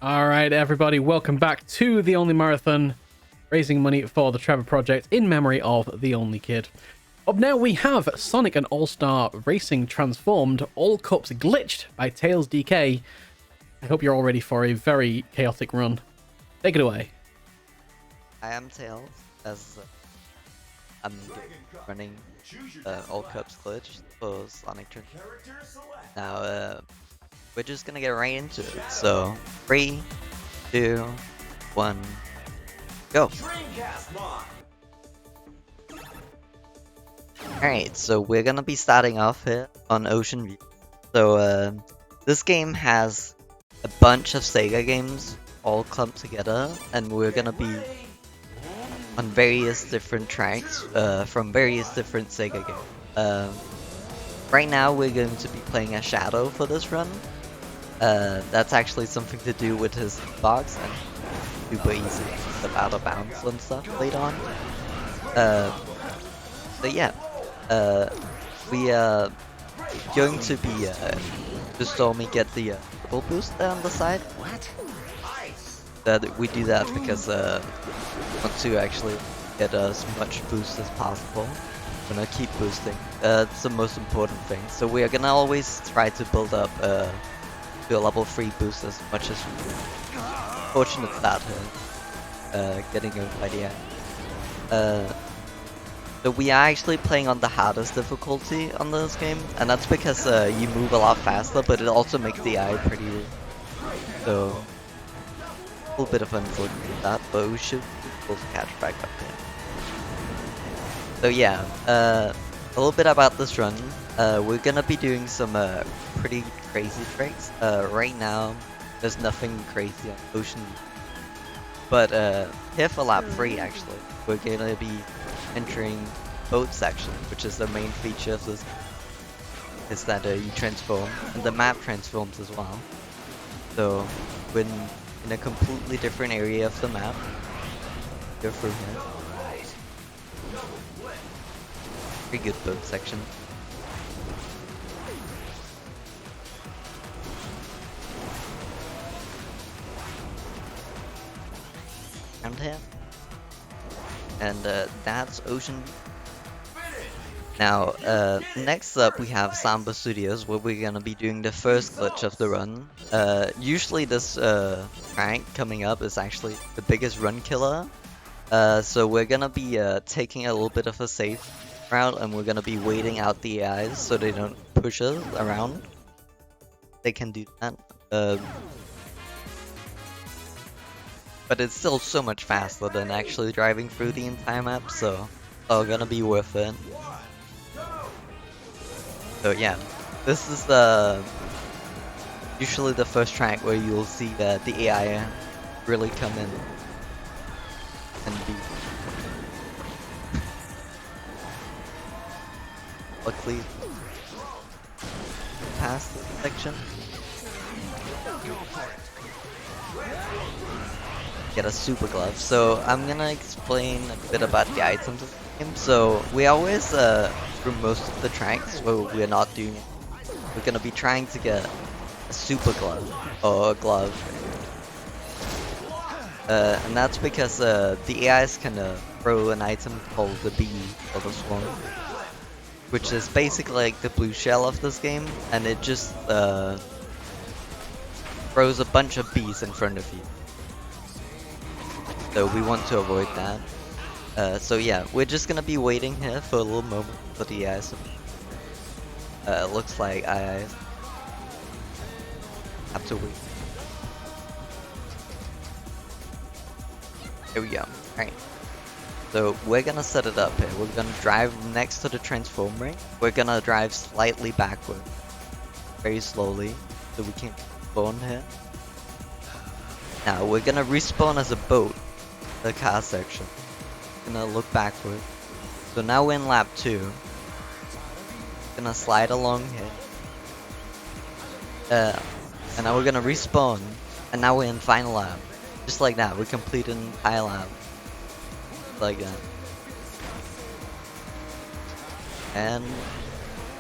All right, everybody, welcome back to the Only Marathon, raising money for the Trevor Project in memory of the Only Kid. Up now, we have Sonic and All-Star Racing transformed, all cups glitched by Tailsdk. I hope you're all ready for a very chaotic run. Take it away. I am Tails, as I'm running all cups glitch for Sonic Turn. Now, we're just gonna get right into it. So, 3, 2, 1, go! Alright, so we're gonna be starting off here on Ocean View. So, this game has a bunch of Sega games all clumped together, and we're gonna be on various different tracks from various different Sega games. Right now we're going to be playing as Shadow for this run. That's actually something to do with his box and super easy to step out of bounds and stuff later on. So yeah, we are going to be just saw me get the triple boost there on the side. That we do that because want to actually get as much boost as possible. We're gonna keep boosting. It's the most important thing. So we are gonna always try to build up to a level 3 boost as much as we can. Fortunate that getting over by the end. So we are actually playing on the hardest difficulty on this game, and that's because you move a lot faster, but it also makes the eye pretty. So a little bit of unfortunate with that, but we should be able to catch back up there. So yeah, a little bit about this run. We're gonna be doing some pretty crazy tricks. Right now, there's nothing crazy on Ocean View. But here for lap 3 actually, we're gonna be entering boat section, which is the main feature of this. Is that you transform, and the map transforms as well. So when in a completely different area of the map, go through here. Pretty good boat section. Around here. And that's Ocean. Now, next up we have Samba Studios, where we're gonna be doing the first glitch of the run. Usually this rank coming up is actually the biggest run killer. So we're gonna be taking a little bit of a safe route, and we're gonna be waiting out the AIs so they don't push us around. They can do that. But it's still so much faster than actually driving through the entire map, so it's all gonna be worth it. So yeah, this is usually the first track where you'll see the AI really come in and be. Luckily, past this section. Get a super glove. So I'm gonna explain a bit about the items of the game. So we always, through most of the tracks where we're not doing it, we're gonna be trying to get a super glove or a glove. And that's because the AIs can throw an item called the bee or the swarm, which is basically like the blue shell of this game, and it just throws a bunch of bees in front of you. So we want to avoid that. So yeah, we're just gonna be waiting here for a little moment for the AIs. Looks like I have to wait. There we go. Alright. So we're gonna set it up here. We're gonna drive next to the transform ring. We're gonna drive slightly backward. Very slowly. So we can spawn here. Now we're gonna respawn as a boat. The car section. Gonna look backward. So now we're in lap 2. Gonna slide along here. And now we're gonna respawn. And now we're in final lap. Just like that, we completed an entire lap. Like that. And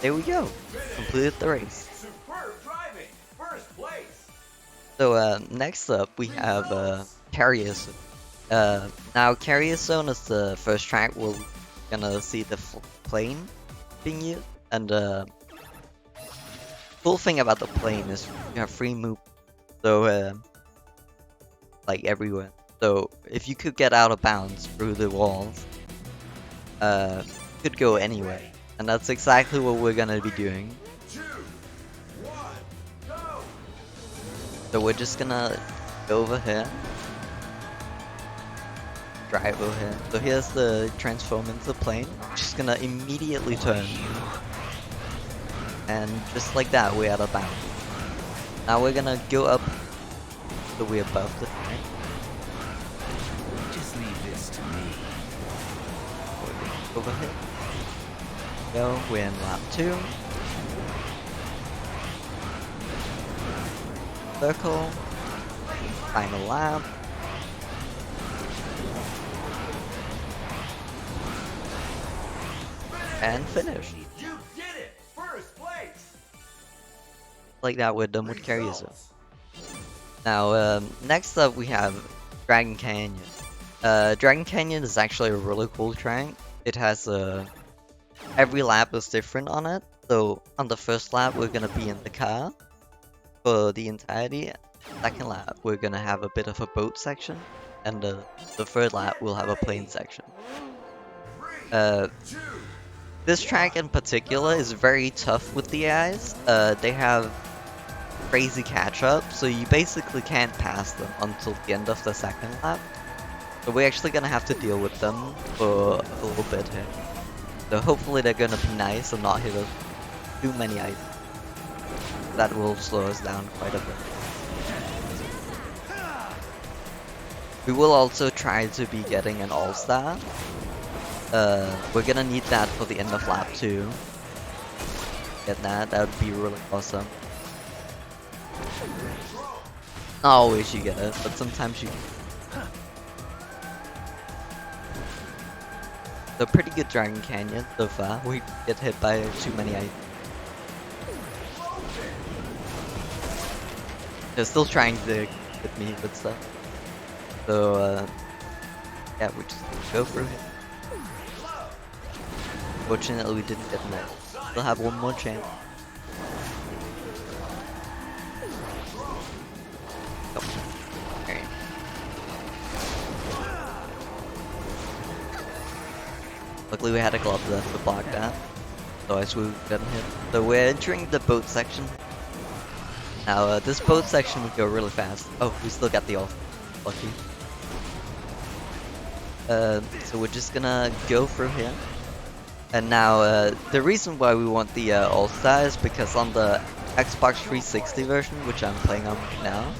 there we go. Completed the race. Superb driving! First place! So next up we have Carrier Zone. Now Carrier Zone is the first track we're gonna see the plane being used, and cool thing about the plane is you have free move, so like everywhere. So if you could get out of bounds through the walls, you could go anywhere, and that's exactly what we're gonna be doing. So we're just gonna go over here, drive over here. So here's the transform into the plane. Just gonna immediately turn, and just like that, we're out of bounds. Now we're gonna go up, so we're above the plane. Just leave this to me. Over here. Go, we're in lap 2. Circle. Final lap. And finish. You did it! First place! Like that, we're done with Carrier Zone. Now, next up we have Dragon Canyon. Dragon Canyon is actually a really cool track. It has every lap is different on it. So on the first lap we're gonna be in the car for the entirety. Second lap we're gonna have a bit of a boat section, and the third lap we'll have a plane section. This track in particular is very tough with the AIs. They have crazy catch up, so you basically can't pass them until the end of the second lap. So we're actually gonna have to deal with them for a little bit here. So hopefully they're gonna be nice and not hit us too many items. That will slow us down quite a bit. We will also try to be getting an all-star. We're gonna need that for the end of lap 2. Get that would be really awesome. Not always you get it, but sometimes you. So pretty good Dragon Canyon so far. We get hit by too many items. They're still trying to hit me with stuff. So yeah, we just go through it. Fortunately, we didn't get more. Still have one more chance. Oh. Okay. Luckily, we had a glove there to block that. Otherwise, we would have gotten hit. So we're entering the boat section. Now, this boat section would go really fast. Oh, we still got the all. Lucky. So we're just gonna go through here. And now, the reason why we want the All-Star is because on the Xbox 360 version, which I'm playing on now,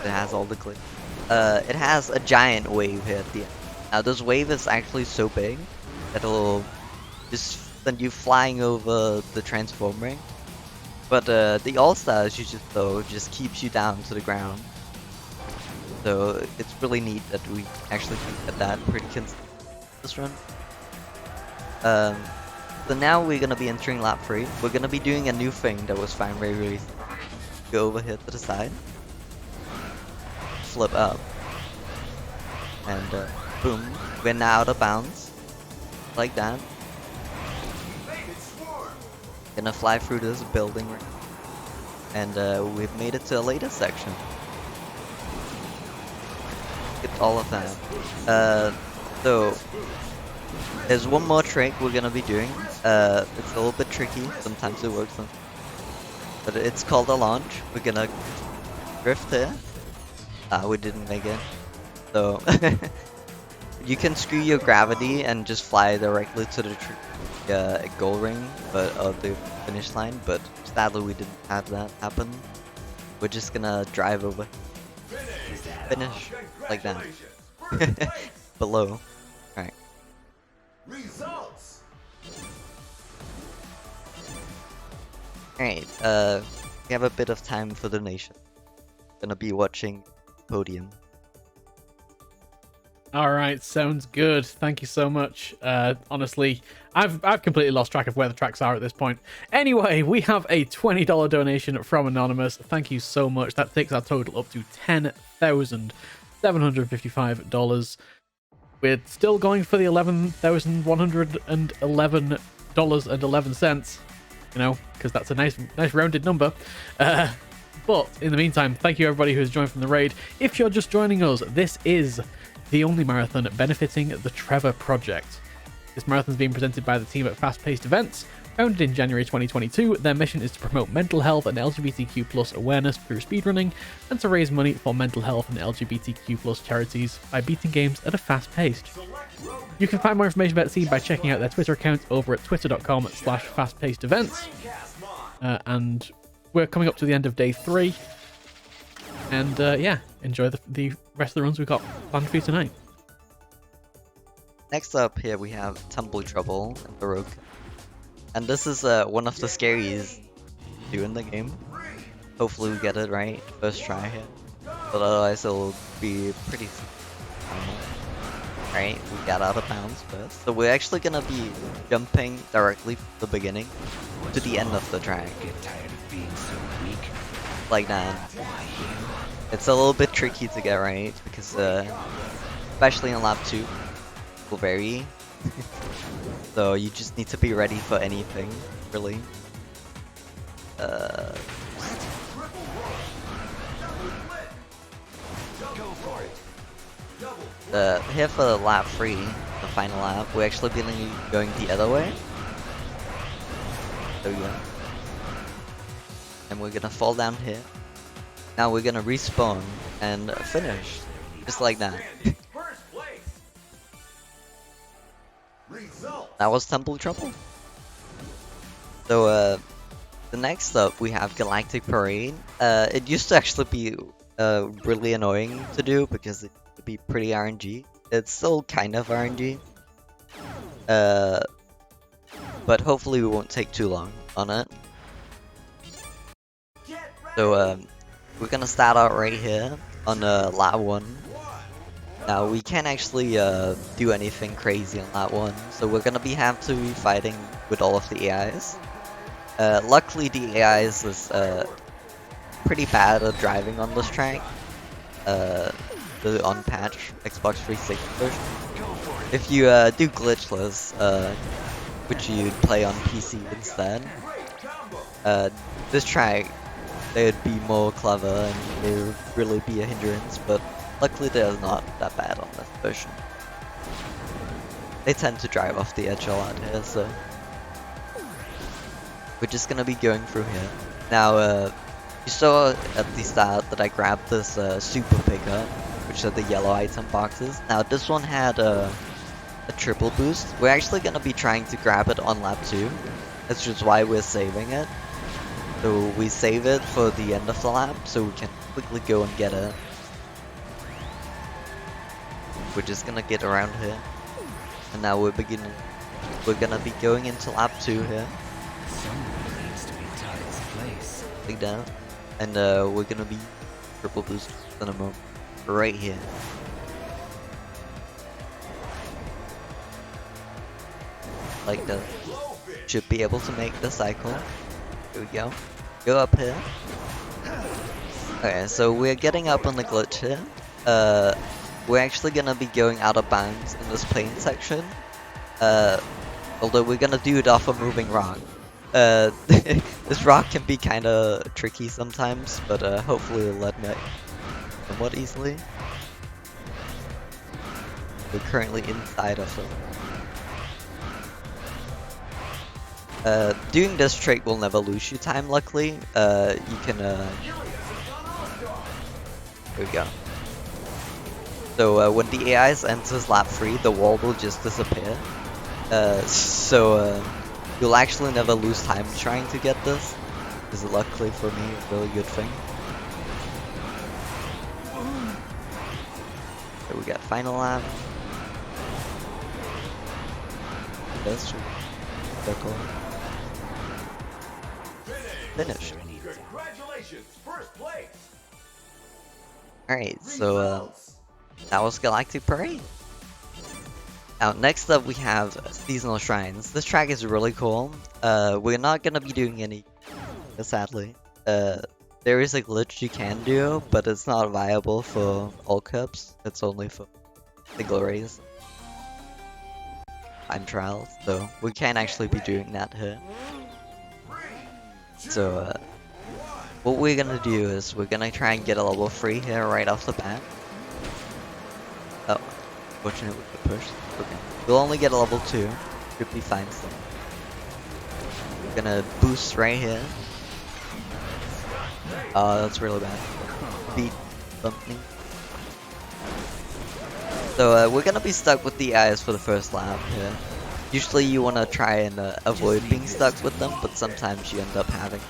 it has all the glitch. It has a giant wave here at the end. Now this wave is actually so big that it'll just send you flying over the transform ring. But the All-Star, as you just know, just keeps you down to the ground. So it's really neat that we actually can get that pretty consistent this run. So now we're gonna be entering lap 3. We're gonna be doing a new thing that was found very recently. Go over here to the side, flip up, and boom, we're now out of bounds, like that. Gonna fly through this building, and we've made it to a later section. Get all of that. So there's one more trick we're gonna be doing. It's a little bit tricky. Sometimes it works, but it's called a launch. We're gonna drift here. We didn't make it. So you can screw your gravity and just fly directly to the goal ring, but the finish line. But sadly, we didn't have that happen. We're just gonna drive over, finish like that, below. Alright. Results. Alright, we have a bit of time for donation. Gonna be watching Podium. All right, sounds good. Thank you so much. Honestly, I've completely lost track of where the tracks are at this point. Anyway, we have a $20 donation from Anonymous. Thank you so much. That takes our total up to $10,755. We're still going for the $11,111.11. You know, because that's a nice rounded number. But in the meantime, thank you everybody who has joined from the raid. If you're just joining us, this is the Only Marathon benefiting the Trevor Project. This marathon is being presented by the team at Fast Paced Events. Founded in January 2022, their mission is to promote mental health and LGBTQ+ awareness through speedrunning and to raise money for mental health and LGBTQ+ charities by beating games at a fast pace. You can find more information about the team by checking out their Twitter account over at twitter.com/fastpacedevents. And we're coming up to the end of day 3. And yeah, enjoy the rest of the runs we've got planned for you tonight. Next up here we have Tumble Trouble and Baroque. And this is one of the scariest to do in the game. Hopefully we get it right first try here. But otherwise it'll be pretty normal. Right, we got out of bounds first. So we're actually gonna be jumping directly from the beginning to the end of the track. Like that. It's a little bit tricky to get right because especially in lap 2 will vary. So you just need to be ready for anything, really. Here for lap 3, the final lap, we're actually going the other way. There we go. And we're gonna fall down here. Now we're gonna respawn and finish. Just like that. That was Tumble Trouble. So the next up we have Galactic Parade. It used to actually be really annoying to do because it could be pretty RNG. It's still kind of RNG. But hopefully we won't take too long on it. So we're gonna start out right here on lap 1. Now we can't actually do anything crazy on that one, so we're gonna have to be fighting with all of the AIs. Luckily the AIs is pretty bad at driving on this track. The unpatched Xbox 360 version. If you do glitchless, which you'd play on PC instead, this track they'd be more clever and they would really be a hindrance, but luckily they're not that bad on this version. They tend to drive off the edge a lot here, so we're just gonna be going through here. Now, you saw at the start that I grabbed this super pickup, which are the yellow item boxes. Now this one had a triple boost. We're actually gonna be trying to grab it on lap 2. That's just why we're saving it. So we save it for the end of the lap, so we can quickly go and get it. We're just gonna get around here, and now we're gonna be going into lap 2 here. Like that, and we're gonna be triple boost in a moment, right here. Like that. Should be able to make the cycle. Here we go. Go up here. Okay, so we're getting up on the glitch here. We're actually gonna be going out of bounds in this plane section. Although we're gonna do it off a moving rock. This rock can be kinda tricky sometimes, but hopefully it'll let me somewhat easily. We're currently inside of it. Doing this trick will never lose you time, luckily. You can, here we go. So when the AIs enters lap 3, the wall will just disappear. So you'll actually never lose time trying to get this. This is luckily for me a really good thing. So we got final lap. That's circle. Finish. Congratulations, first place. Alright, so that was Galactic Parade. Now, next up we have Seasonal Shrines. This track is really cool. We're not gonna be doing any, sadly. There is a glitch you can do, but it's not viable for all cups. It's only for single race time trials, so we can't actually be doing that here. So, what we're gonna do is we're gonna try and get a level 3 here right off the bat. Oh, fortunately we could push. Okay. We'll only get a level 2. Should be fine still. We're gonna boost right here. That's really bad. Beat something. So we're gonna be stuck with the eyes for the first lap here. Usually you wanna try and avoid being stuck with them, but sometimes you end up having.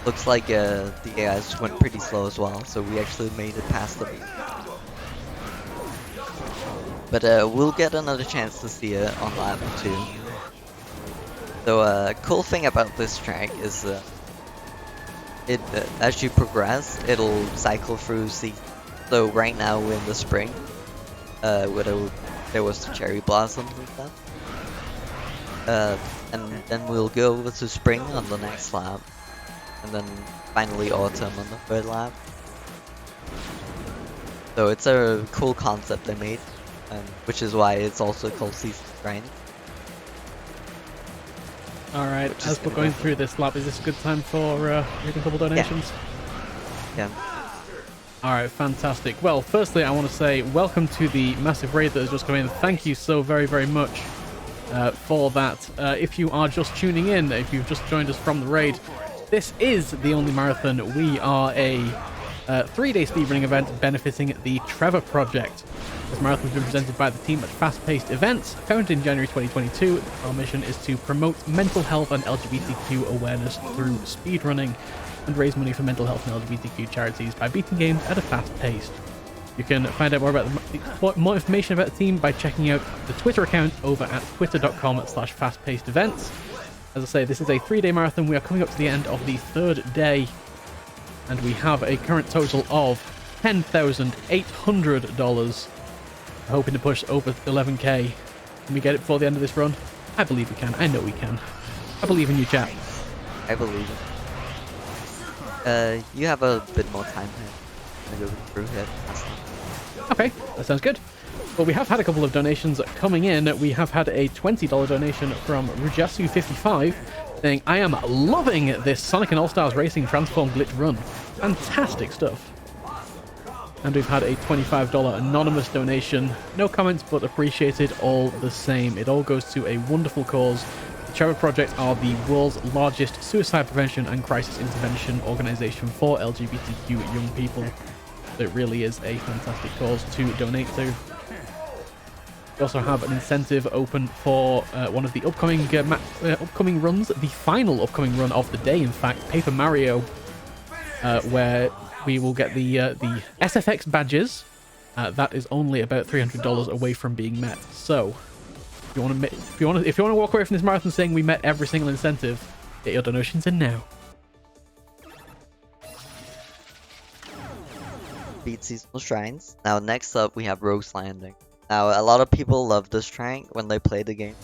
Looks like the AIs went pretty slow as well, so we actually made it past them. But we'll get another chance to see it on lap 2. So cool thing about this track is it as you progress, it'll cycle through seasons. So right now we're in the spring, where there was the cherry blossoms and stuff. And then we'll go over to spring on the next lap, and then finally autumn on the 3rd lap. So it's a cool concept they made, which is why it's also called Season Grind. Alright, as we're going through this lap, is this a good time for making a couple donations? Yeah. Alright, fantastic. Well, firstly, I want to say welcome to the massive raid that has just come in. Thank you so very, very much for that. If you are just tuning in, if you've just joined us from the raid, this is the Only Marathon. We are a 3-day speedrunning event benefiting the Trevor Project. This marathon has been presented by the team at Fast Paced Events, founded in January 2022. Our mission is to promote mental health and LGBTQ awareness through speedrunning and raise money for mental health and LGBTQ charities by beating games at a fast pace. You can find out more about more information about the team by checking out the Twitter account over at twitter.com/fastpacedevents. As I say, this is a 3-day marathon. We are coming up to the end of the 3rd day, and we have a current total of $10,800. Hoping to push over 11k. Can we get it before the end of this run? I believe we can. I know we can. I believe in you, chat. I believe it. You have a bit more time here. I'm gonna go through here. Okay, that sounds good. Well, we have had a couple of donations coming in. We have had a $20 donation from Rujasu55 saying, I am loving this Sonic and All-Stars Racing Transform Glitch run. Fantastic stuff. And we've had a $25 anonymous donation. No comments, but appreciated all the same. It all goes to a wonderful cause. The Trevor Project are the world's largest suicide prevention and crisis intervention organization for LGBTQ young people. It really is a fantastic cause to donate to. We also have an incentive open for one of the upcoming runs, the final upcoming run of the day, in fact, Paper Mario, where we will get the SFX badges. That is only about $300 away from being met. So, if you want to walk away from this marathon saying we met every single incentive, get your donations in now. Beat Seasonal Shrines. Now next up we have Rose Landing. Now a lot of people love this track when they play the game.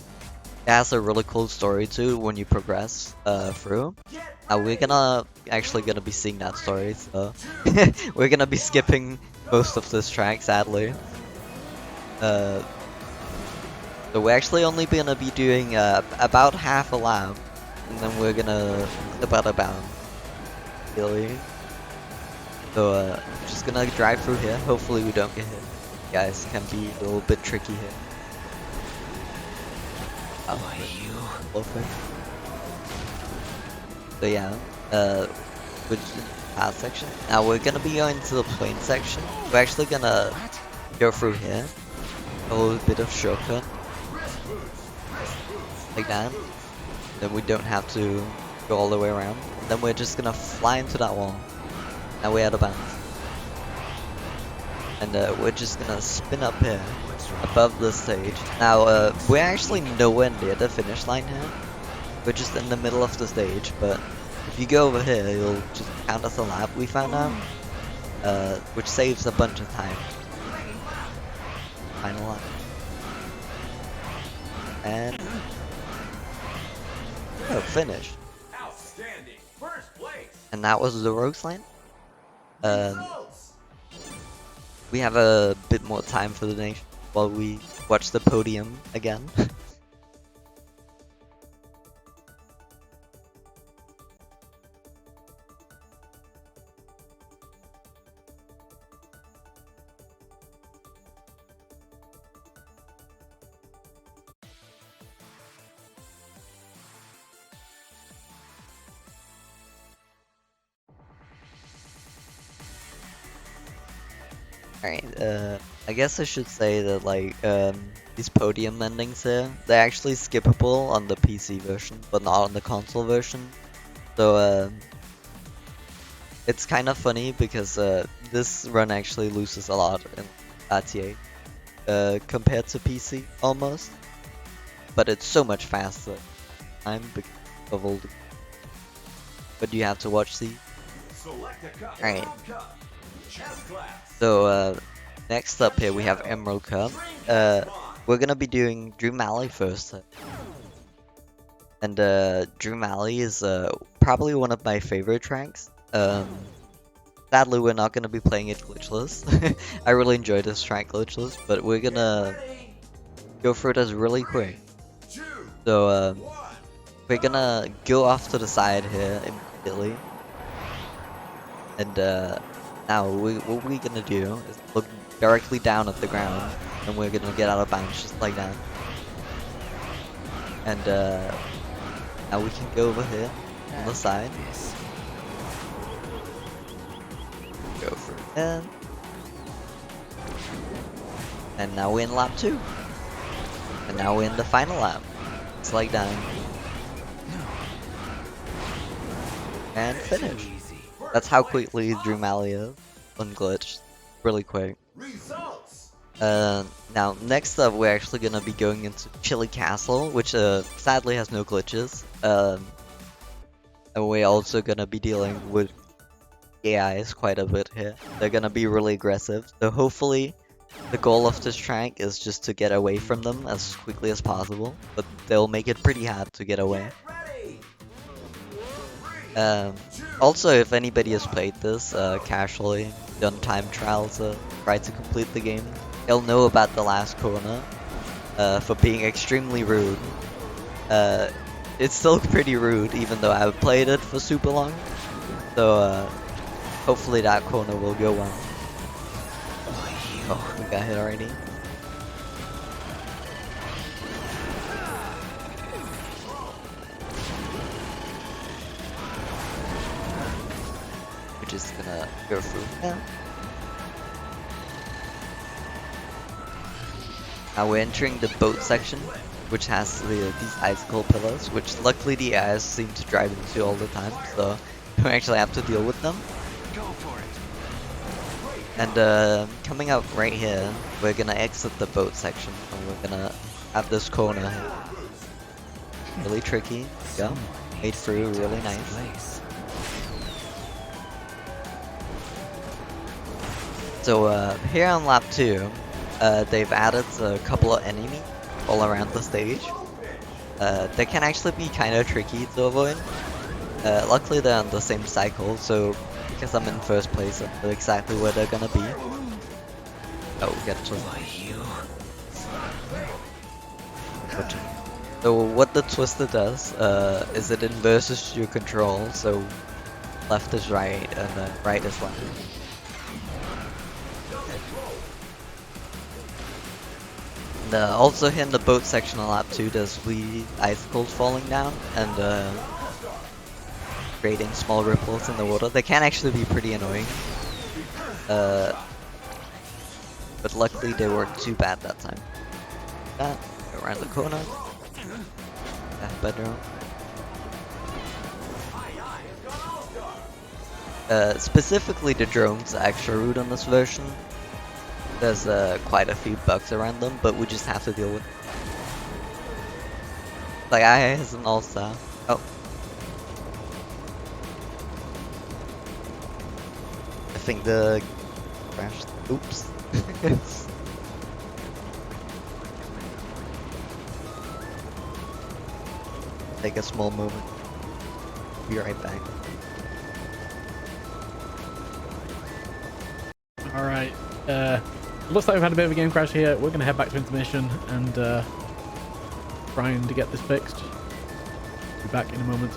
It has a really cool story too when you progress through. Now we're actually gonna be seeing that story, so we're gonna be skipping most of this track, sadly. So we're actually only gonna be doing about half a lap, and then we're gonna about really. So just gonna drive through here. Hopefully we don't get hit. Guys, can be a little bit tricky here. So yeah, which is the path section. Now we're gonna be going to the plane section. We're actually gonna go through here. A little bit of shortcut. Like that. Then we don't have to go all the way around. Then we're just gonna fly into that wall. Now we're out of bounds. And we're just gonna spin up here, above the stage. Now, we're actually nowhere near the finish line here. We're just in the middle of the stage, but if you go over here, you'll just count as a lap, we found out. Which saves a bunch of time. final lap. And oh, finish. Outstanding. First place. And that was the Rogues Lane. Results. We have a bit more time for the nation while we watch the podium again. Alright, I guess I should say that like these podium endings here, they're actually skippable on the PC version, but not on the console version. So it's kind of funny because this run actually loses a lot in RTA compared to PC almost, but it's so much faster. I'm because of all the. But you have to watch the. Select a cup. Alright. Cup. Chess class. So next up here we have Emerald Cup. We're gonna be doing Dream Alley first. And Dream Alley is probably one of my favorite tracks. Sadly we're not gonna be playing it glitchless. I really enjoy this track glitchless, but we're gonna go through this really quick. So we're gonna go off to the side here immediately. And now what we're gonna do is look directly down at the ground, and we're gonna get out of bounds just like that. And now we can go over here on the side. Go for it. And now we're in lap 2. And now we're in the final lap. It's like that. And finish. That's how quickly Dream Alley is unglitched. Really quick. Results. Now next up we're actually gonna be going into Chile Castle, which sadly has no glitches. And we're also gonna be dealing with AIs quite a bit here. They're gonna be really aggressive. So hopefully the goal of this track is just to get away from them as quickly as possible, but they'll make it pretty hard to get away. Also, if anybody has played this casually, done time trials, tried to complete the game, they'll know about the last corner for being extremely rude. It's still pretty rude, even though I've played it for super long. So hopefully that corner will go well. Oh, we got hit already. We're just gonna go through now. Now we're entering the boat section, which has these icicle pillars, which luckily the AIs seem to drive into all the time, so we don't actually have to deal with them. Go for it. And coming up right here, we're gonna exit the boat section, and we're gonna have this corner here. Really tricky. Go. Made through, really nice. So here on lap 2, they've added a couple of enemies all around the stage. They can actually be kind of tricky to avoid. Luckily they're on the same cycle, so because I'm in first place, I know exactly where they're gonna be. Oh, we got to. So what the twister does is it inverses your control, so left is right and right is left. And also here in the boat section on lap 2, there's icicles falling down and creating small ripples in the water. They can actually be pretty annoying, but luckily they weren't too bad that time. That, go around the corner. Bedroom. Specifically the drones are extra rude on this version. There's quite a few bugs around them, but we just have to deal with it. Like I has an all-star. Oh. I think the crashed. Oops. take a small moment. Be right back. Alright, looks like we've had a bit of a game crash here. We're going to head back to intermission and trying to get this fixed. Be back in a moment.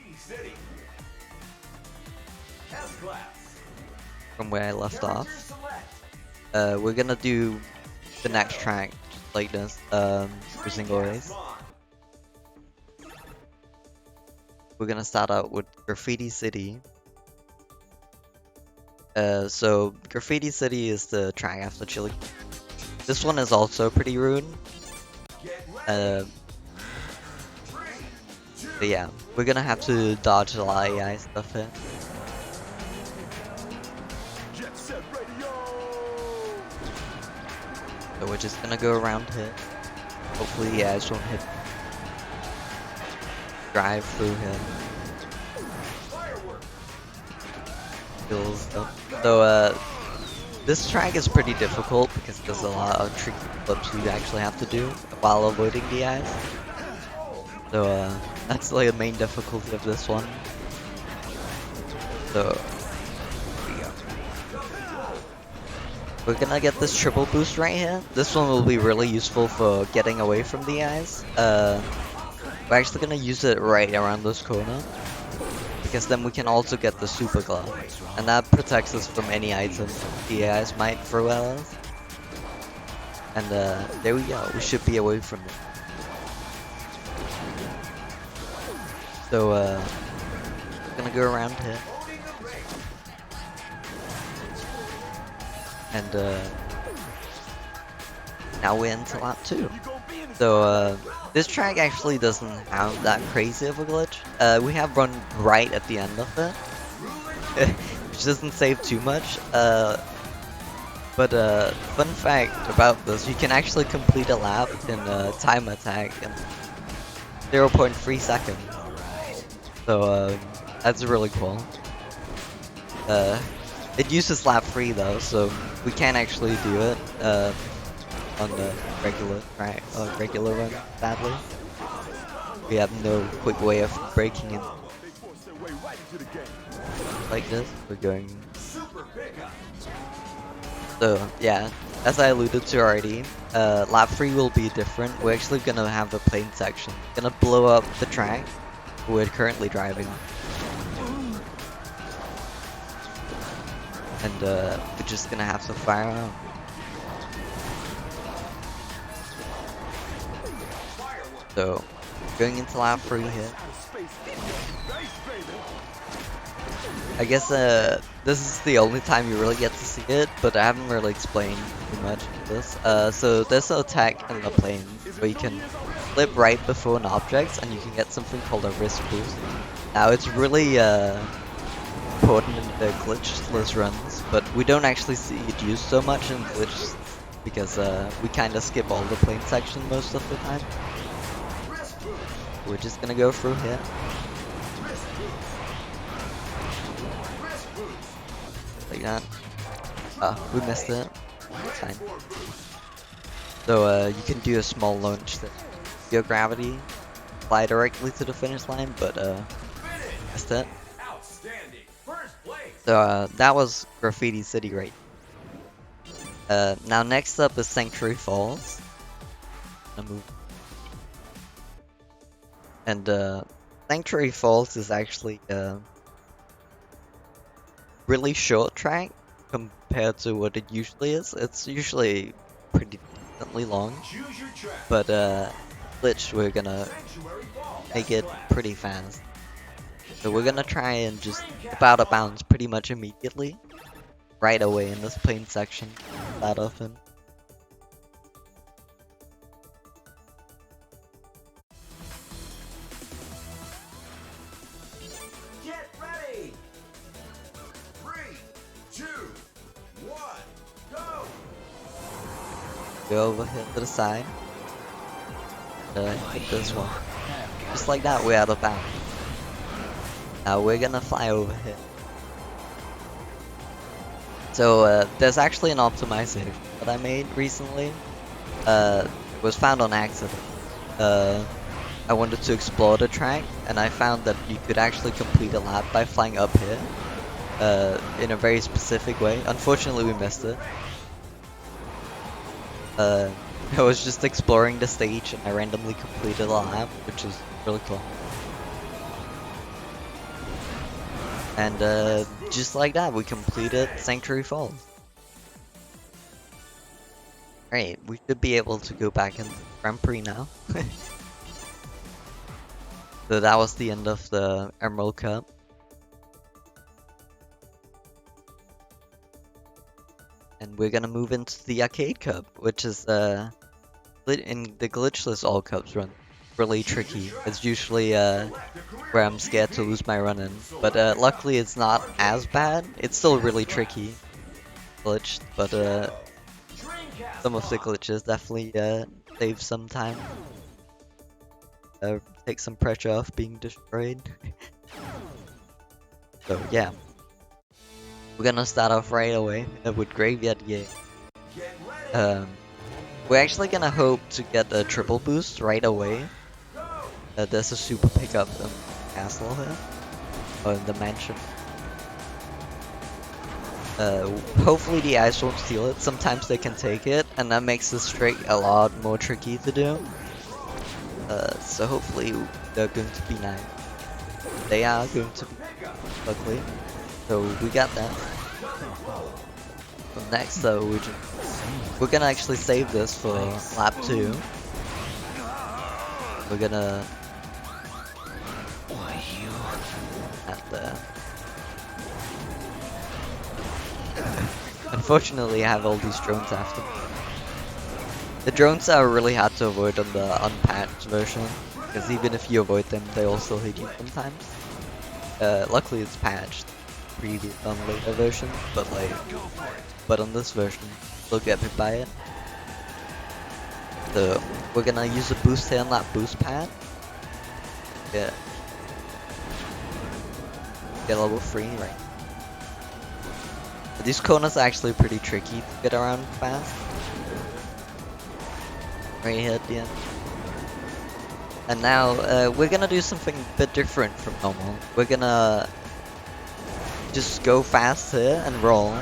Graffiti City. Glass. From where I left off. Select. We're gonna do the next track just like this, every single race. We're gonna start out with Graffiti City. So Graffiti City is the track after Chile. This one is also pretty rude. But yeah, we're gonna have to dodge a lot of AI stuff here. So we're just gonna go around here. Hopefully the eyes won't hit. Drive through here. Kills them. So this track is pretty difficult because there's a lot of tricky flips you actually have to do while avoiding the eyes. So that's like the main difficulty of this one. So we're gonna get this triple boost right here. This one will be really useful for getting away from the eyes. We're actually gonna use it right around this corner, because then we can also get the super glove, and that protects us from any item the eyes might throw at us. And there we go, we should be away from it. So we're gonna go around here. And now we're into lap 2. So this track actually doesn't have that crazy of a glitch. We have run right at the end of it, which doesn't save too much. But fun fact about this, you can actually complete a lap in time attack in 0.3 seconds. So that's really cool. It uses lap 3 though, so we can't actually do it on the regular run, sadly. We have no quick way of breaking in like this. We're going. So yeah, as I alluded to already, lap 3 will be different. We're actually gonna have a plane section. Gonna blow up the track we're currently driving. And we're just gonna have to fire out. So, going into lap 3 here. I guess this is the only time you really get to see it, but I haven't really explained too much of this. So there's an attack in the plane where you can flip right before an object and you can get something called a wrist boost. Now it's really important in the glitchless runs, but we don't actually see it used so much in glitch because we kind of skip all the plane section most of the time. We're just gonna go through here. Like that. We missed it. It's fine. So you can do a small launch that your gravity fly directly to the finish line, but missed it. Outstanding. First place. So that was Graffiti City, right? Now next up is Sanctuary Falls. Gonna move. And Sanctuary Falls is actually a really short track compared to what it usually is. It's usually pretty decently long, Choose your track. but glitch we're gonna Sanctuary Falls. make it pretty fast. So we're gonna try and just hop out of bounds pretty much immediately, right away in this plane section. That often. Get ready. 3, 2, 1, go. Go over here to the side. Hit this one. Just like that, we're out of bounds. Now we're gonna fly over here. So there's actually an optimization that I made recently. It was found on accident. I wanted to explore the track, and I found that you could actually complete a lap by flying up here in a very specific way. Unfortunately, we missed it. I was just exploring the stage, and I randomly completed a lap, which is really cool. And just like that, we completed Sanctuary Falls. Alright, we should be able to go back into the Grand Prix now. So that was the end of the Emerald Cup. And we're gonna move into the Arcade Cup, which is in the glitchless all cups run. Really tricky. It's usually where I'm scared to lose my run in, but luckily it's not as bad. It's still really tricky, glitched, but some of the glitches definitely save some time. Take some pressure off being destroyed. So yeah, we're gonna start off right away with Graveyard Yay. We're actually gonna hope to get a triple boost right away. There's a super pickup in the castle here, or in the mansion. Hopefully the ice won't steal it. Sometimes they can take it, and that makes this trick a lot more tricky to do. So hopefully they're going to be nice. They are going to be, luckily. So we got that. So next though, we're gonna actually save this for lap 2. We're gonna at the. Unfortunately, I have all these drones after me. The drones are really hard to avoid on the unpatched version, because even if you avoid them, they also hit you sometimes. Luckily, it's patched previous on later versions, but on this version, you'll get hit by it. So we're gonna use a boost here on that boost pad. Get level 3, right? But these corners are actually pretty tricky to get around fast. Right here at the end. And now we're gonna do something a bit different from normal. We're gonna just go fast here and roll.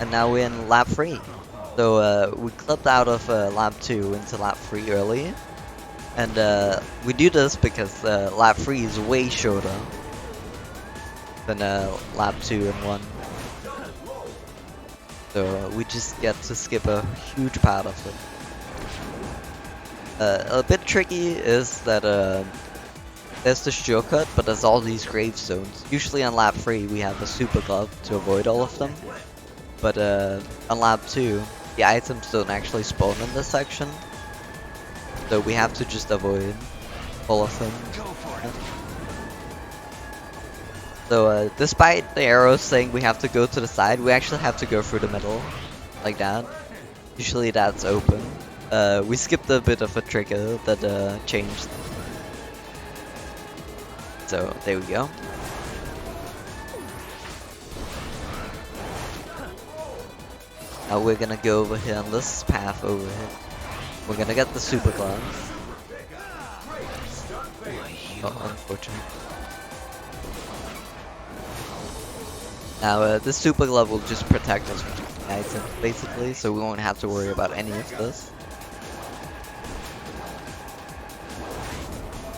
And now we're in lap 3. So we clipped out of lap 2 into lap 3 early. And we do this because lap 3 is way shorter than lap 2 and 1. So we just get to skip a huge part of it. A bit tricky is that there's the shortcut, but there's all these grave zones. Usually on lap 3 we have a super glove to avoid all of them. But on lap 2, the items don't actually spawn in this section. So we have to just avoid all of them. So despite the arrows saying we have to go to the side, we actually have to go through the middle. Like that. Usually that's open. We skipped a bit of a trigger that changed. So there we go. Now we're gonna go over here on this path over here. We're gonna get the super glove. Oh, unfortunate. Now this super glove will just protect us from the items basically, so we won't have to worry about any of this.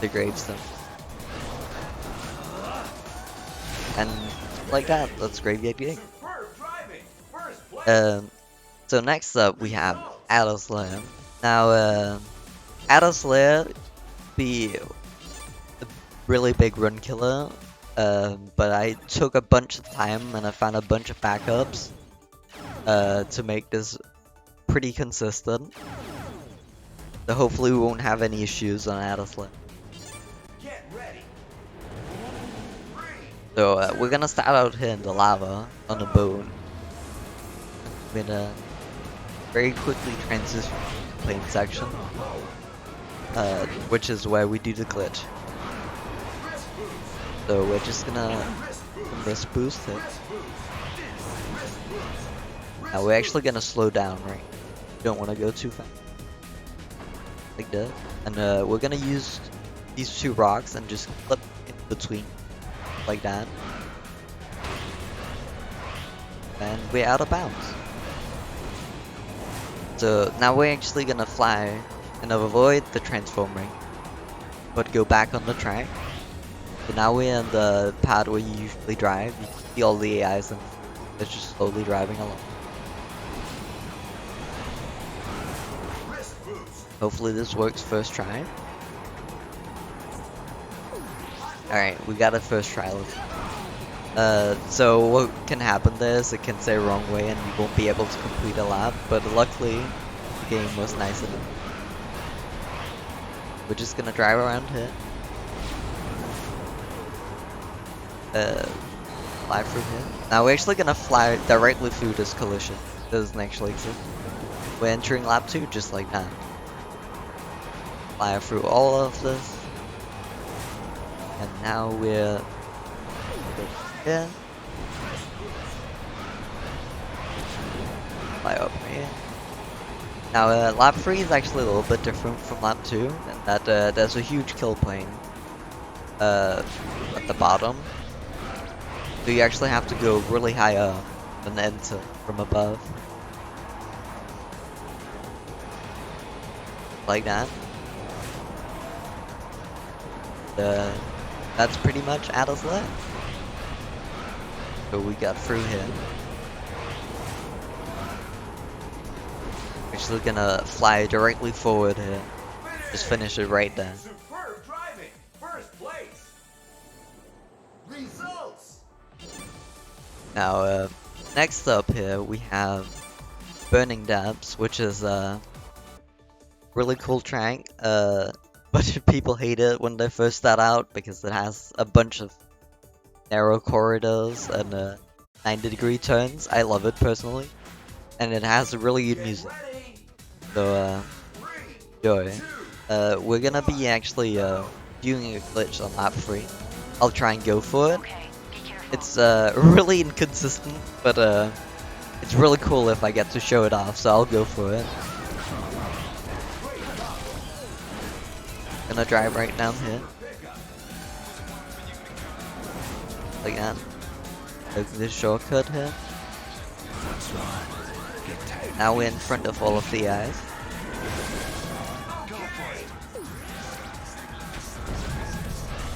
The gravestone. And like that, that's Graveyard Gig. So next up we have Adobe Slam. Now Adobe Slam be a really big run killer, but I took a bunch of time and I found a bunch of backups to make this pretty consistent. So hopefully we won't have any issues on Adobe Slam. So we're gonna start out here in the lava on the boat. We're gonna very quickly transition to the plane section, which is where we do the glitch. So we're just gonna risk boost it. Now we're actually gonna slow down, right? We don't want to go too fast, like that. And we're gonna use these two rocks and just clip in between. Like that, and we're out of bounds. So now we're actually gonna fly and avoid the transform ring, but go back on the track. So now we're in the pad where you usually drive. You can see all the AIs and they're just slowly driving along. Hopefully this works first try. Alright, we got a first try. So what can happen there is it can say wrong way and you won't be able to complete a lap, but luckily the game was nice enough. We're just gonna drive around here. Fly through here. Now we're actually gonna fly directly through this collision. It doesn't actually exist. We're entering lap 2 just like that. Fly through all of this. And now we're here. Fly up here. Now lap 3 is actually a little bit different from lap 2, in that there's a huge kill plane at the bottom. So you actually have to go really high up and enter from above. Like that. That's pretty much Adobe Slam. So we got through here. We're actually gonna fly directly forward here. Just finish it right there. Superb driving, first place. Results. Now, next up here we have Burning Depths, which is a really cool track. Bunch of people hate it when they first start out because it has a bunch of narrow corridors and 90-degree turns. I love it personally, and it has really good music. So enjoy. We're gonna be actually doing a glitch on lap 3. I'll try and go for it. It's really inconsistent, but it's really cool if I get to show it off. So I'll go for it. Gonna drive right down here. Like that. Take this shortcut here. Now we're in front of all of the eyes.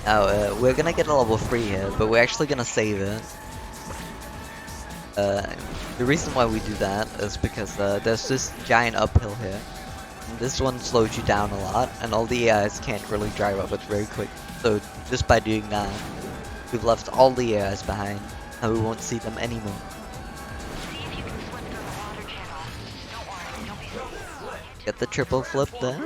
Now we're gonna get a level 3 here, but we're actually gonna save it. The reason why we do that is because there's this giant uphill here. This one slows you down a lot, and all the AIs can't really drive up it very quick. So just by doing that, we've left all the AIs behind, and we won't see them anymore. Get the triple flip there.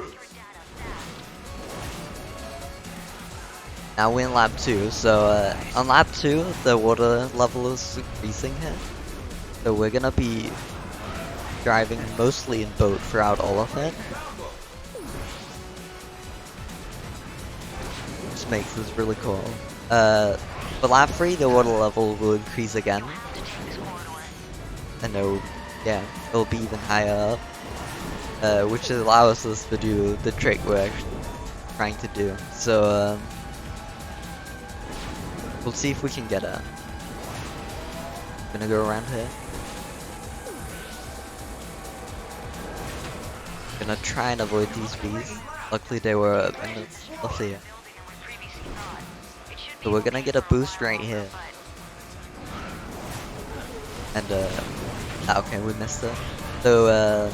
Now we're in lap 2, so on lap 2, the water level is increasing here. So we're gonna be driving mostly in boat throughout all of it. Which makes this really cool. For lap 3, the water level will increase again. And yeah, it'll be even higher up, which allows us to do the trick we're actually trying to do. So we'll see if we can get it. Gonna go around here. Gonna try and avoid these bees. Luckily they were up here. So we're gonna get a boost right here. And okay, we missed it. So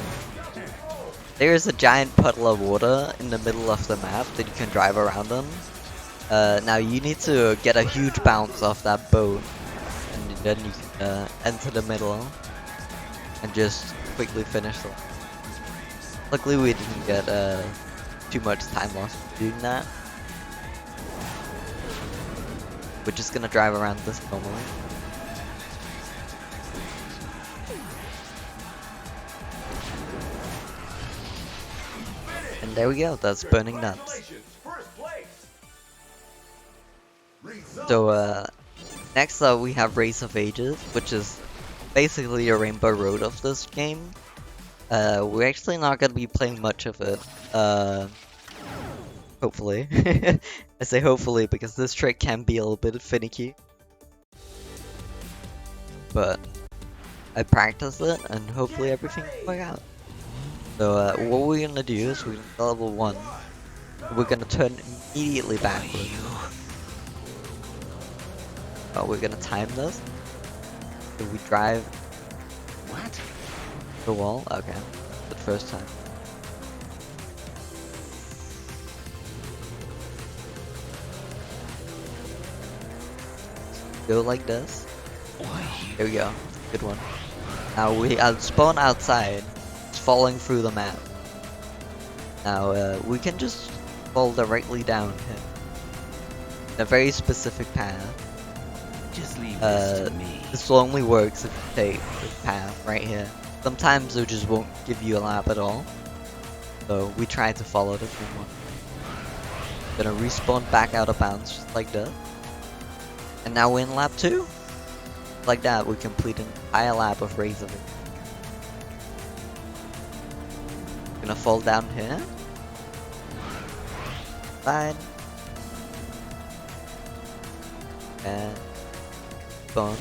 there's a giant puddle of water in the middle of the map that you can drive around on. Now you need to get a huge bounce off that boat, and then you can enter the middle and just quickly finish it. Luckily we didn't get too much time lost doing that. We're just gonna drive around this normally. And there we go, that's burning nuts. So next up we have Race of Ages, which is basically a Rainbow Road of this game. We're actually not gonna be playing much of it, hopefully. I say hopefully because this trick can be a little bit finicky. But I practiced it and hopefully everything will work out. So what we're gonna do is we're gonna go level 1. We're gonna turn immediately backwards. We're gonna time this. So we drive the wall. Okay, the first time. Go like this. There we go. Good one. Now we spawn outside. It's falling through the map. Now we can just fall directly down here. In a very specific path. Just leave this to me. This only works if you take this path right here. Sometimes it just won't give you a lap at all. So we try to follow the same one. Gonna respawn back out of bounds just like that. And now we're in lap 2. Like that, we complete an entire lap of Race of It. Gonna fall down here. Fine. And spawn.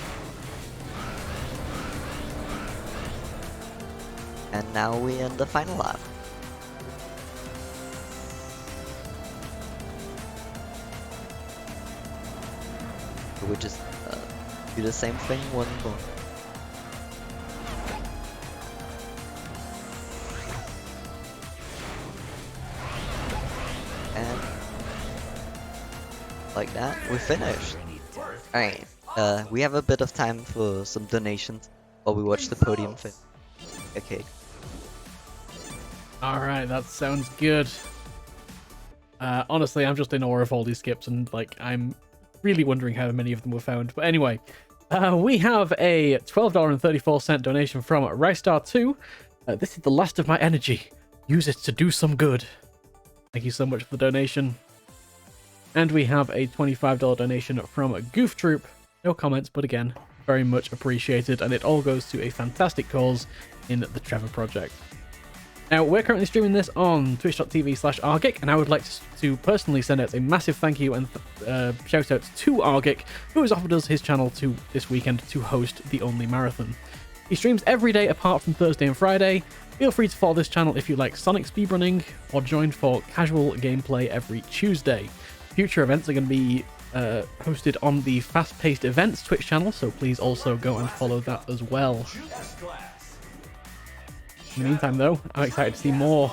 And now we in the final lap. So we just do the same thing one more. And like that, we finished. Alright, we have a bit of time for some donations while we watch the podium thing. Okay. Alright, that sounds good. Honestly, I'm just in awe of all these skips, and like, I'm really wondering how many of them were found. But anyway, we have a $12.34 donation from Rystar2. This is the last of my energy. Use it to do some good. Thank you so much for the donation. And we have a $25 donation from Goof Troop. No comments, but again, very much appreciated. And it all goes to a fantastic cause in the Trevor Project. Now, we're currently streaming this on twitch.tv/Argic, and I would like to personally send out a massive thank you and shout out to Argic, who has offered us his channel this weekend to host the Only Marathon. He streams every day apart from Thursday and Friday. Feel free to follow this channel if you like Sonic speedrunning, or join for casual gameplay every Tuesday. Future events are going to be hosted on the Fast Paced Events Twitch channel, so please also go and follow that as well. In the meantime, though, I'm excited to see more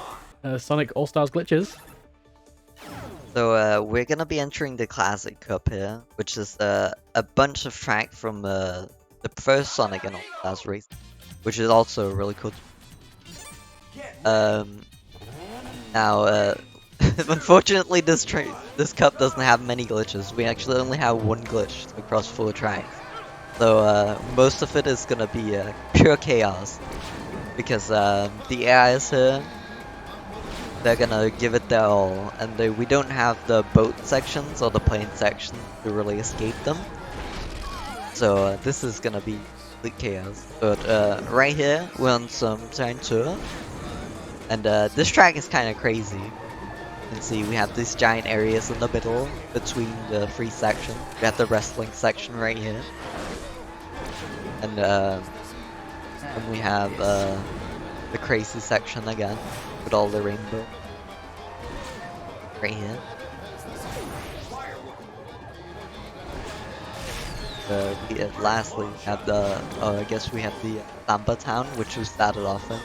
Sonic All-Stars glitches. So we're gonna be entering the Classic Cup here, which is a bunch of track from the first Sonic and All-Stars race, which is also really cool. Now, unfortunately, this cup doesn't have many glitches. We actually only have one glitch across 4 tracks. So most of it is gonna be pure chaos. Because the AIs here, they're gonna give it their all, and we don't have the boat sections or the plane sections to really escape them. So this is gonna be complete chaos. But right here, we're on some giant tour. And this track is kind of crazy. You can see we have these giant areas in the middle between the three sections. We have the wrestling section right here. And then we have the crazy section again with all the rainbow right here. Lastly, we have the I guess we have the Samba town, which we started off in.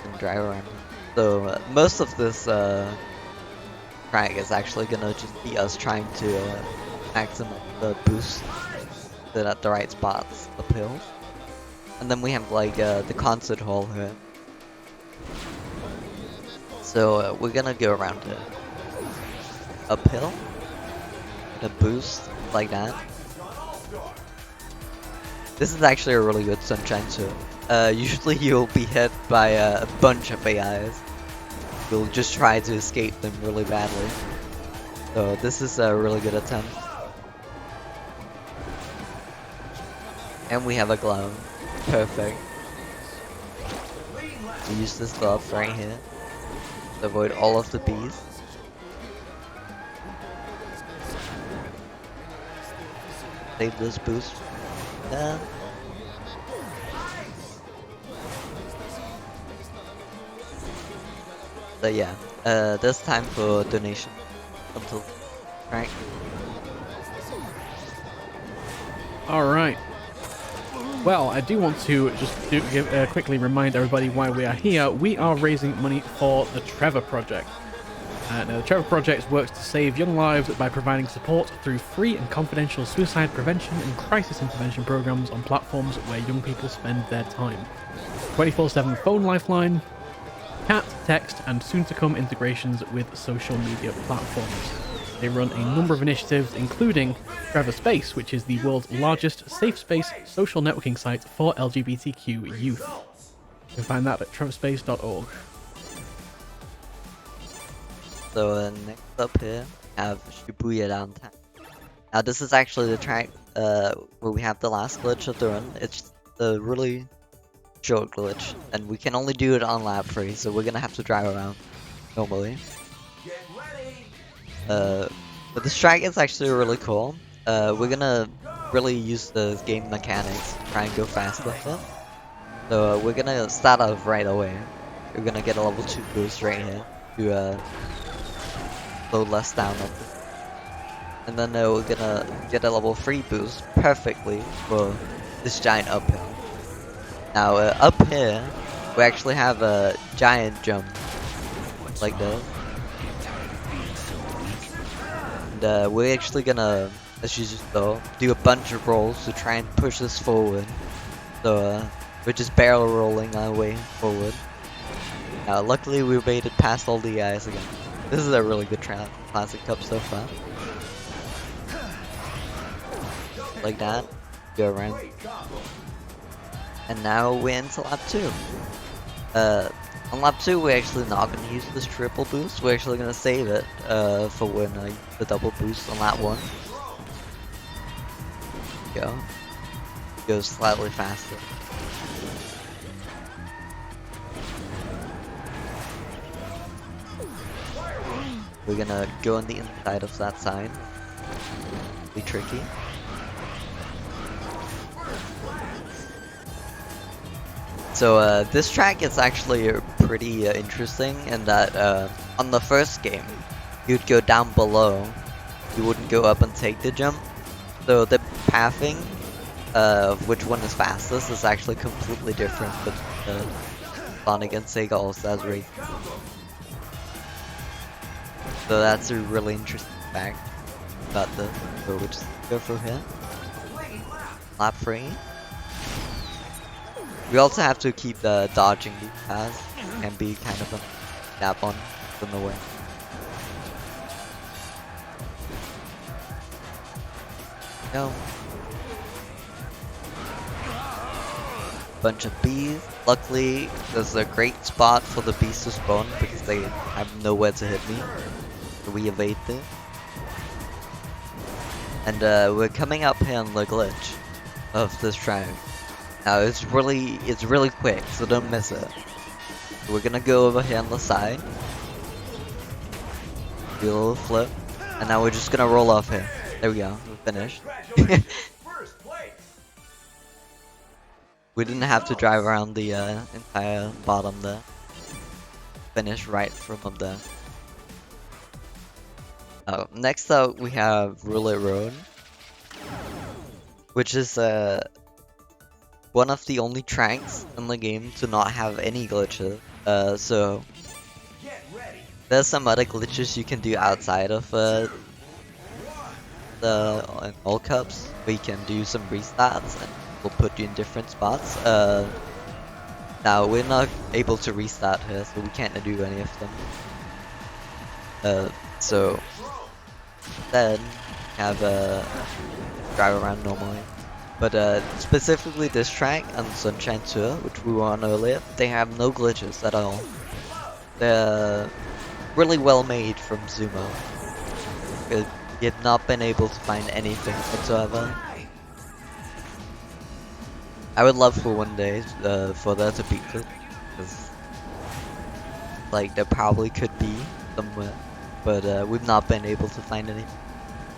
And drive around. So most of this track is actually gonna just be us trying to maximize the boost at the right spots uphill. And then we have like the concert hall here. So we're gonna go around it uphill, a boost like that. This is actually a really good sunshine tour. Usually you'll be hit by a bunch of AIs. You'll just try to escape them really badly. So this is a really good attempt. And we have a glove. Perfect. So use this glove right here to avoid all of the bees. Save this boost. Yeah. So yeah, there's time for donation until right. All right. Well, I do want to just quickly remind everybody why we are here. We are raising money for the Trevor Project. Now, the Trevor Project works to save young lives by providing support through free and confidential suicide prevention and crisis intervention programs on platforms where young people spend their time. 24/7 phone lifeline, chat, text, and soon-to-come integrations with social media platforms. They run a number of initiatives, including Trevor Space, which is the world's largest safe space social networking site for LGBTQ youth. You can find that at trevorspace.org. So next up here, we have Shibuya downtown. Now this is actually the track where we have the last glitch of the run. It's a really short glitch, and we can only do it on lap 3, so we're gonna have to drive around normally. But this track is actually really cool. We're gonna really use the game mechanics to try and go fast with it. So we're gonna start off right away. We're gonna get a level 2 boost right here to slow less down on this. And then we're gonna get a level 3 boost perfectly for this giant uphill. Now up here, we actually have a giant jump like this. And we're actually gonna, as you just saw, do a bunch of rolls to try and push this forward. So we're just barrel rolling our way forward. Now luckily we made it past all the guys again. This is a really good Classic Cup so far. Like that, go around. And now we're into lap 2. On lap 2, we're actually not going to use this triple boost. We're actually going to save it for when I use the double boost on lap 1. Go. Goes slightly faster. We're gonna go on the inside of that sign. Be tricky. So this track is actually pretty interesting in that on the first game, you'd go down below, you wouldn't go up and take the jump. So the pathing of which one is fastest is actually completely different between Sonic and Sega All-Stars Race. So that's a really interesting fact about this. So we'll just go through here. Lap 3. We also have to keep dodging these paths and be kind of a gap on in the way. Go. Bunch of bees. Luckily, there's a great spot for the bees to spawn because they have nowhere to hit me. So we evade them. And we're coming up here on the glitch of this track. Now it's really quick, so don't miss it. So we're gonna go over here on the side, do a little flip, and now we're just gonna roll off here. There we go, we're finished. We didn't have to drive around the entire bottom there. Finish right from up there. Next up we have Roulet Road, which is one of the only tracks in the game to not have any glitches. So there's some other glitches you can do outside of the all cups, where you can do some restarts and will put you in different spots. Now we're not able to restart here, so we can't do any of them. So then have drive around normally. But specifically this track and Sunshine Tour, which we were on earlier, they have no glitches at all. They're really well made from Zumo. We have not been able to find anything whatsoever. I would love for one day for there to be good, because like there probably could be somewhere, but we've not been able to find any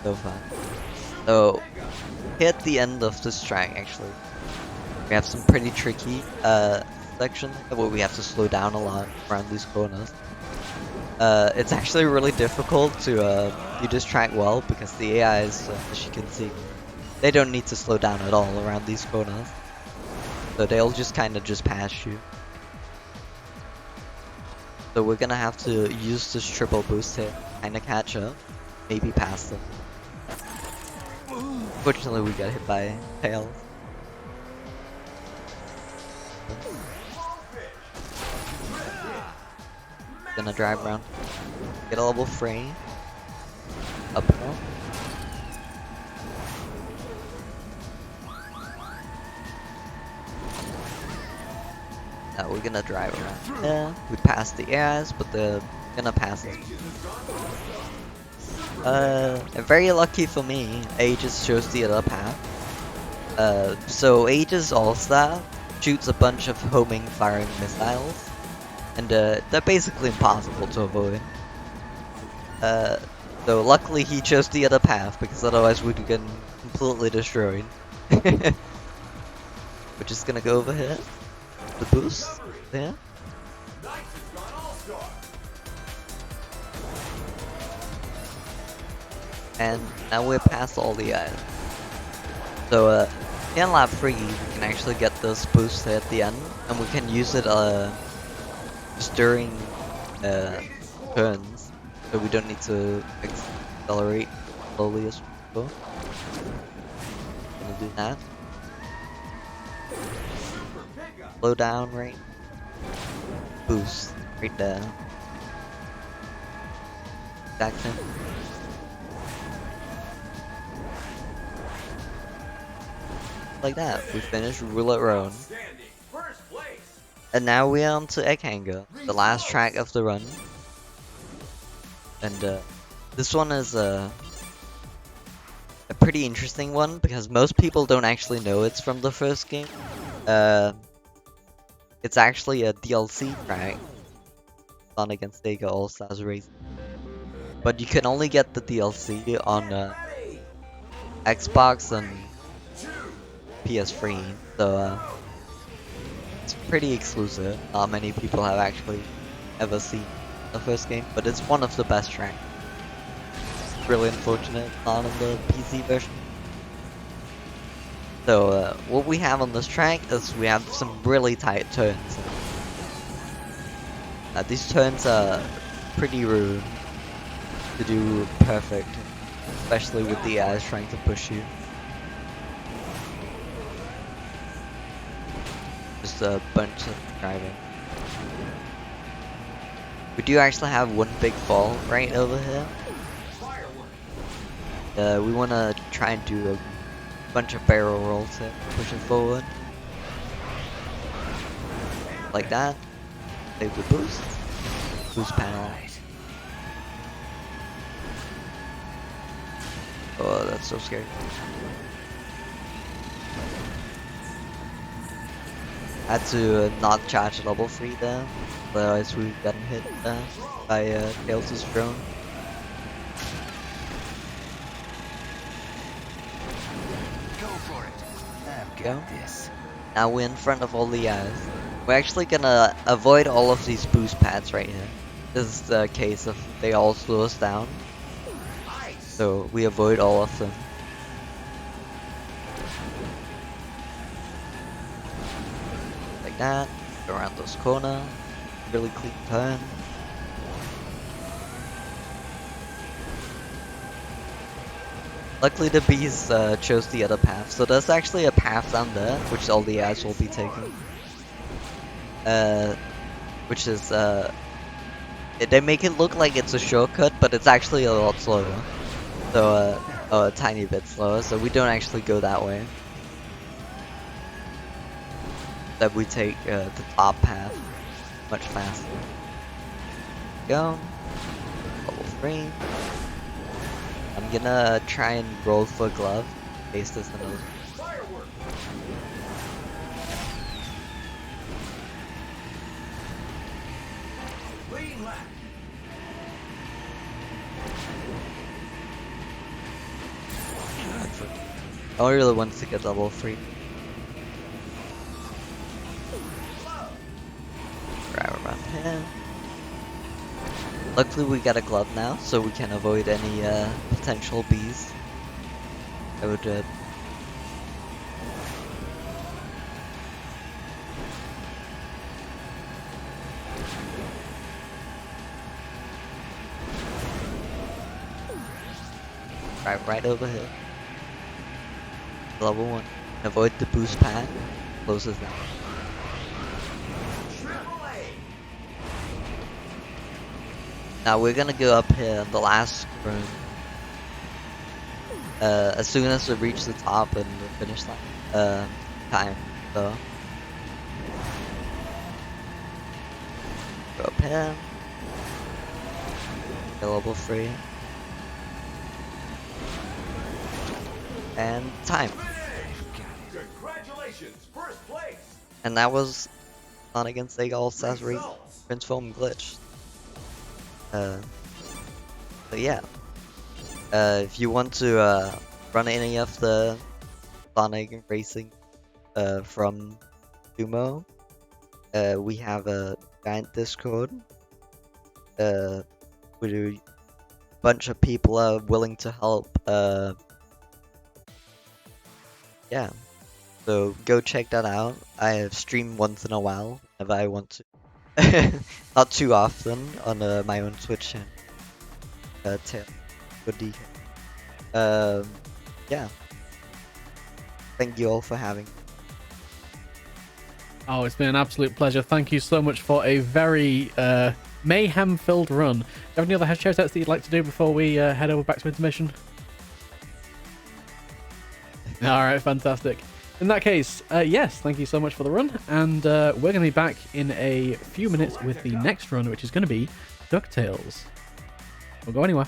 so far. So here at the end of this track, actually, we have some pretty tricky section where we have to slow down a lot around these corners. It's actually really difficult to do this track well, because the AIs, as you can see, they don't need to slow down at all around these corners. So they'll just kind of just pass you. So we're gonna have to use this triple boost here, kind of catch up, maybe pass them. Fortunately, we got hit by Tails. Gonna drive around, get a level 3, uphill. Now we're gonna drive around there. We passed the airs, but they're gonna pass us. Very lucky for me, Aegis chose the other path. So Aegis All-Star shoots a bunch of homing firing missiles, and they're basically impossible to avoid. So luckily he chose the other path, because otherwise we'd get completely destroyed. We're just gonna go over here. The boost there. And now we're past all the items. So in lap 3 we can actually get this boost at the end, and we can use it just during turns, so we don't need to accelerate slowly as before. Gonna do that. Slow down right. Boost right there. Jackson. Like that, we finished Roulet Road. And now we're on to Hangar, the last track of the run. And this one is a pretty interesting one, because most people don't actually know it's from the first game. It's actually a DLC track, Sonic and Sega All-Stars Racing. But you can only get the DLC on Xbox and PS3, so it's pretty exclusive. Not many people have actually ever seen the first game, but it's one of the best tracks. It's really unfortunate it's not on the PC version. So what we have on this track is we have some really tight turns. These turns are pretty rude to do perfect, especially with the eyes trying to push you. Just a bunch of driving. We do actually have one big fall right over here. We want to try and do a bunch of barrel rolls here, push it forward. Like that. Save the boost. Boost panel. Oh, that's so scary. Had to not charge level 3 there, otherwise we've gotten hit by Tails' drone. Go for it. I've Go. got this. Now we're in front of all the eyes. We're actually gonna avoid all of these boost pads right here. This is the case of they all slow us down. So we avoid all of them. Like that. Go around this corner. Really clean turn. Luckily the bees chose the other path, so there's actually a path down there, which all the eyes will be taking. Which is, they make it look like it's a shortcut, but it's actually a lot slower. So, a tiny bit slower, so we don't actually go that way. That we take the top path much faster. Go. Level 3. I'm gonna try and roll for glove. Case this another. I really want to get level 3. Drive around here. Luckily we got a glove now, so we can avoid any potential bees. I would drive right over here. Level 1. Avoid the boost pad. Closes down. Now we're gonna go up here in the last room. As soon as we reach the top and the finish line. Time. So. Go up here. Get level 3. And time. Congratulations, first place. And that was not against Sega All-Stars Transform Glitch. So yeah. If you want to run any of the Sonic racing from Sumo, we have a giant Discord. Where a bunch of people are willing to help. Yeah. So go check that out. I have streamed once in a while if I want to. Not too often on my own Twitch channel. Tailsdk. Yeah. Thank you all for having me. Oh, it's been an absolute pleasure. Thank you so much for a very mayhem-filled run. Do you have any other shout-outs that you'd like to do before we head over back to intermission? Alright, fantastic. In that case, yes, thank you so much for the run, and we're going to be back in a few minutes with the next run, which is going to be DuckTales. Don't go anywhere.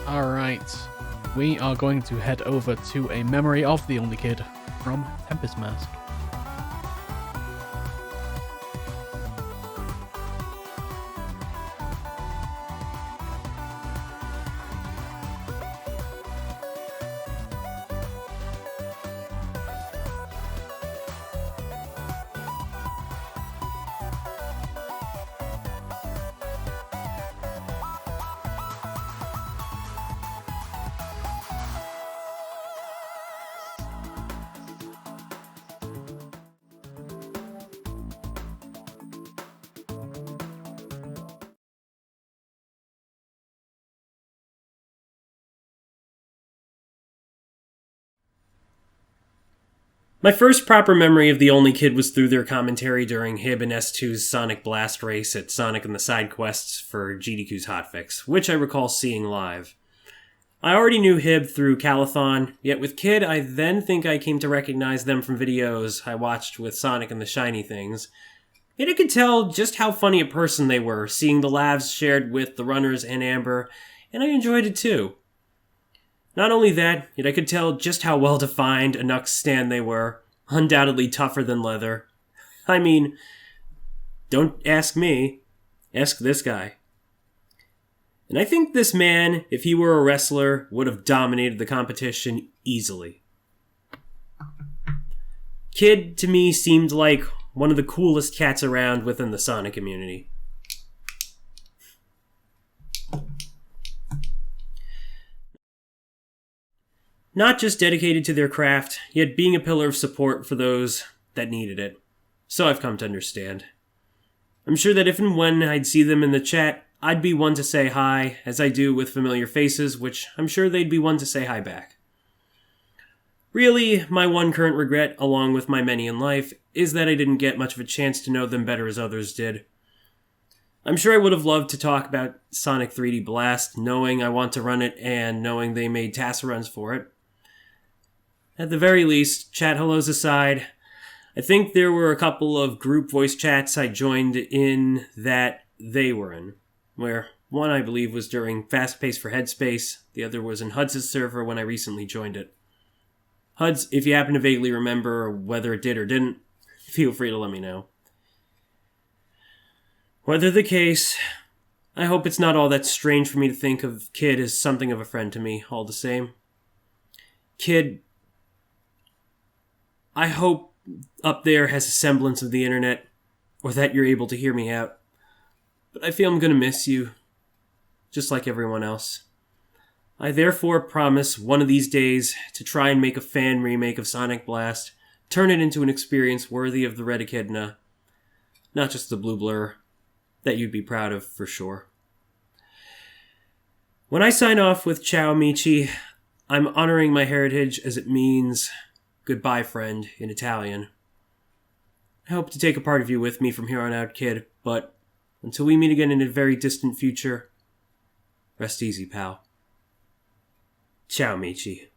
Alright. we are going to head over to a memory of the only kid from Tempest Mask. My first proper memory of the Only Kid was through their commentary during Hib and S2's Sonic Blast race at Sonic and the Side Quests for GDQ's Hotfix, which I recall seeing live. I already knew Hib through Calathon, yet with Kid I then think I came to recognize them from videos I watched with Sonic and the Shiny Things. Yet I could tell just how funny a person they were, seeing the laughs shared with the runners and Amber, and I enjoyed it too. Not only that, yet I could tell just how well-defined a Nux stan they were, undoubtedly tougher than leather. I mean, don't ask me, ask this guy. And I think this man, if he were a wrestler, would have dominated the competition easily. Kid, to me, seemed like one of the coolest cats around within the Sonic community. Not just dedicated to their craft, yet being a pillar of support for those that needed it. So I've come to understand. I'm sure that if and when I'd see them in the chat, I'd be one to say hi, as I do with familiar faces, which I'm sure they'd be one to say hi back. Really, my one current regret, along with my many in life, is that I didn't get much of a chance to know them better as others did. I'm sure I would have loved to talk about Sonic 3D Blast, knowing I want to run it and knowing they made TASA runs for it. At the very least, chat hellos aside, I think there were a couple of group voice chats I joined in that they were in, where one I believe was during Fast Pace for Headspace, the other was in Huds' server when I recently joined it. Huds, if you happen to vaguely remember whether it did or didn't, feel free to let me know. Whether the case, I hope it's not all that strange for me to think of Kid as something of a friend to me, all the same. Kid, I hope up there has a semblance of the internet, or that you're able to hear me out. But I feel I'm gonna miss you, just like everyone else. I therefore promise one of these days to try and make a fan remake of Sonic Blast, turn it into an experience worthy of the Red Echidna, not just the blue blur, that you'd be proud of for sure. When I sign off with Ciao Amici, I'm honoring my heritage as it means goodbye, friend, in Italian. I hope to take a part of you with me from here on out, Kid, but until we meet again in a very distant future, rest easy, pal. Ciao, amici.